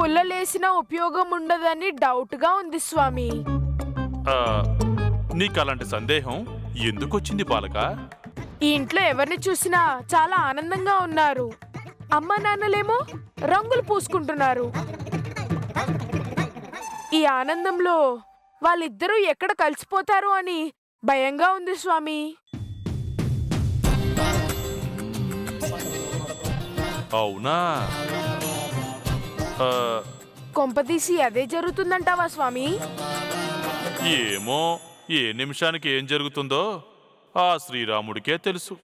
పుల్లలేసినా ఉపయోగం ఉండదని డౌట్గా ఉంది స్వామి. నీకు అలాంటి సందేహం ఎందుకొచ్చింది బాలక? ఈ ఇంట్లో ఎవరిని చూసినా చాలా ఆనందంగా ఉన్నారు. అమ్మా నాన్నలేమో రంగులు పూసుకుంటున్నారు. ఈ ఆనందంలో వాళ్ళిద్దరూ ఎక్కడ కలిసిపోతారు అని భయంగా ఉంది స్వామి. అవునా? కొంపదీసి అదే జరుగుతుందంటావా స్వామి? ఏమో, ఏ నిమిషానికి ఏం జరుగుతుందో ఆ శ్రీరాముడికే తెలుసు.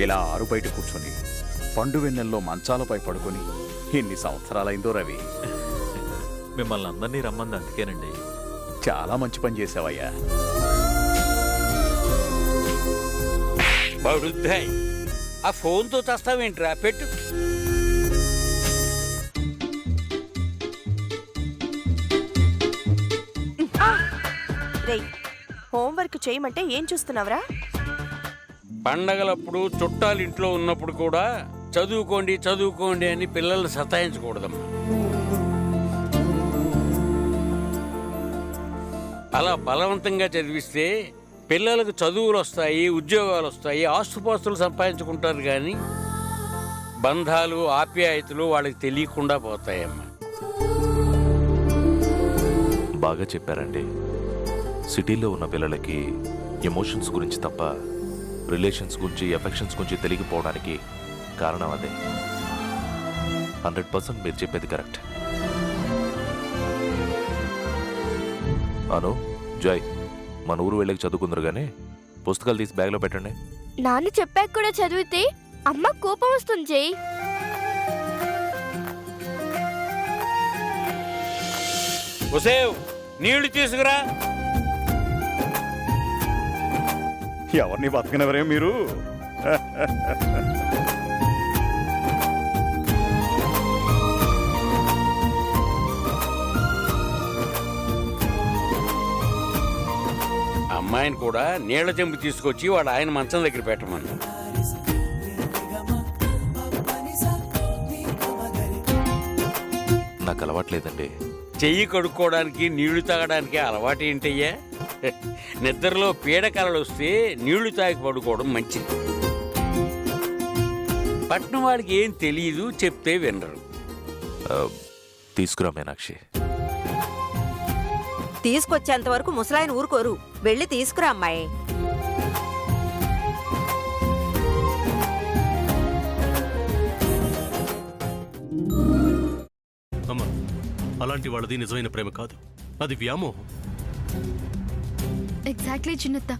ఇలా ఆరు బయట కూర్చొని పండు వెన్నెల్లో మంచాలపై పడుకొని ఎన్ని సంవత్సరాలైందో రవి. మిమ్మల్ని అందరినీ రమ్మంది అందుకేనండి. చాలా మంచి పని చేసావయ్యా. బడుద్దాయి, ఆ ఫోన్తో చస్తావేంట్రా? పెట్టు. హోంవర్క్ చేయమంటే ఏం చూస్తున్నావురా? పండగలప్పుడు చుట్టాలు ఇంట్లో ఉన్నప్పుడు కూడా చదువుకోండి చదువుకోండి అని పిల్లల్ని సతాయించకూడదమ్మా. అలా బలవంతంగా చదివిస్తే పిల్లలకు చదువులు వస్తాయి, ఉద్యోగాలు వస్తాయి, ఆస్తుపాస్తులు సంపాదించుకుంటారు. కానీ బంధాలు ఆప్యాయతలు వాళ్ళకి తెలియకుండా పోతాయమ్మా. బాగా చెప్పారండి. సిటీలో ఉన్న పిల్లలకి ఎమోషన్స్ గురించి తప్ప రిలేషన్స్ గురించి, ఎఫెక్షన్స్ గురించి తెలియకపోవడానికి కారణం అదే. 100% మీరు చెప్పేది కరెక్ట్. అను, జాయ్, మన ఊరు వెళ్ళకి చదువుకుందరు కానీ పుస్తకాలు తీసి బ్యాగ్లో పెట్టండి. నాన్న చెప్పాక కూడా చదివితే అమ్మ కోపం వస్తుంది జై. ఒసేవ్, నీళ్లు తీసుకురా. ఎవరిని బతకనవరే మీరు? అమ్మాయిని కూడా నీళ్ల చెంబు తీసుకొచ్చి వాడు ఆయన మంచం దగ్గర పెట్టమను. నాకు అలవాట్లేదండి. చెయ్యి కడుక్కోవడానికి నీళ్లు తాగడానికి అలవాటు ఏంటయ్యా? నిద్రలో పీడకలలు వస్తే నీళ్లు తాగి పడుకోవడం మంచిది. పట్నం వాడికి ఏం తెలియదు, చెప్తే వినరు. తీసుకురా మీనాక్షి. తీసుకొచ్చేంత వరకు ముసలాయన ఊరుకోరు. వెళ్ళి తీసుకురా అమ్మాయి. అమ్మా, అలాంటి వాళ్ళది నిజమైన ప్రేమ కాదు, అది వ్యామోహం. ఎగ్జాక్ట్లీ చిన్నత్త.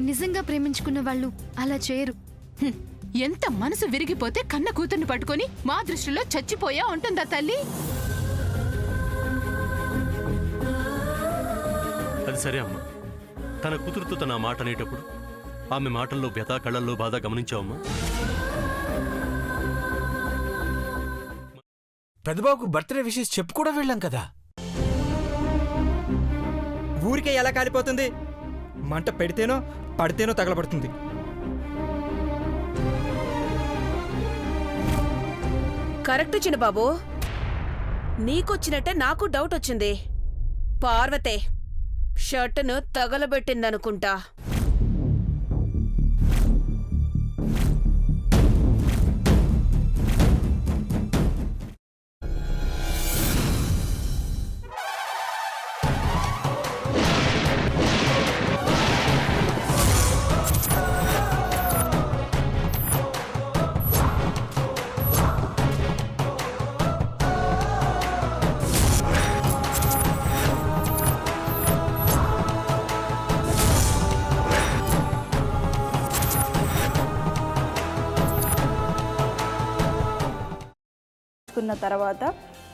నిజంగా ప్రేమించుకున్న వాళ్ళు అలా చేయరు. ఎంత మనసు విరిగిపోతే కన్న కూతుర్ని పట్టుకొని మా దృష్టిలో చచ్చిపోయా ఉంటుందా తల్లి? అది సరే అమ్మా, తన కూతురుతో తన మాట అనేటప్పుడు ఆమె మాటల్లో వ్యథ, కళ్ళల్లో బాధ గమనించావమ్మా? పెద్దబాబుకు బర్త్డే విషెస్ చెప్పు కూడా వెళ్ళాం కదా. ఊరికే ఎలా కాలిపోతుంది? మంట పెడితేనో పడితేనో తగలబడుతుంది. కరెక్ట్ చిన్నబాబు, నీకొచ్చినట్టే నాకు డౌట్ వచ్చింది. పార్వతే షర్టును తగలబెట్టిందనుకుంటా. తర్వాత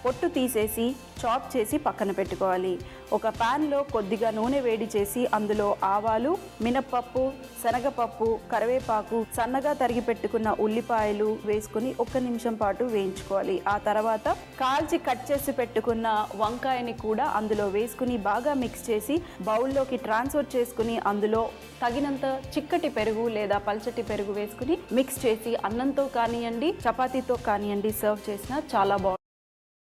పొట్టు తీసేసి చాప్ చేసి పక్కన పెట్టుకోవాలి. ఒక ప్యాన్లో కొద్దిగా నూనె వేడి చేసి అందులో ఆవాలు, మినప్పప్పు, శనగపప్పు, కరివేపాకు, సన్నగా తరిగి పెట్టుకున్న ఉల్లిపాయలు వేసుకుని 1 నిమిషం పాటు వేయించుకోవాలి. ఆ తర్వాత కాల్చి కట్ చేసి పెట్టుకున్న వంకాయని కూడా అందులో వేసుకుని బాగా మిక్స్ చేసి బౌల్లోకి ట్రాన్స్ఫర్ చేసుకుని అందులో తగినంత చిక్కటి పెరుగు లేదా పల్చటి పెరుగు వేసుకుని మిక్స్ చేసి అన్నంతో కానివ్వండి, చపాతీతో కానివ్వండి సర్వ్ చేసినా చాలా బాగుంటుంది.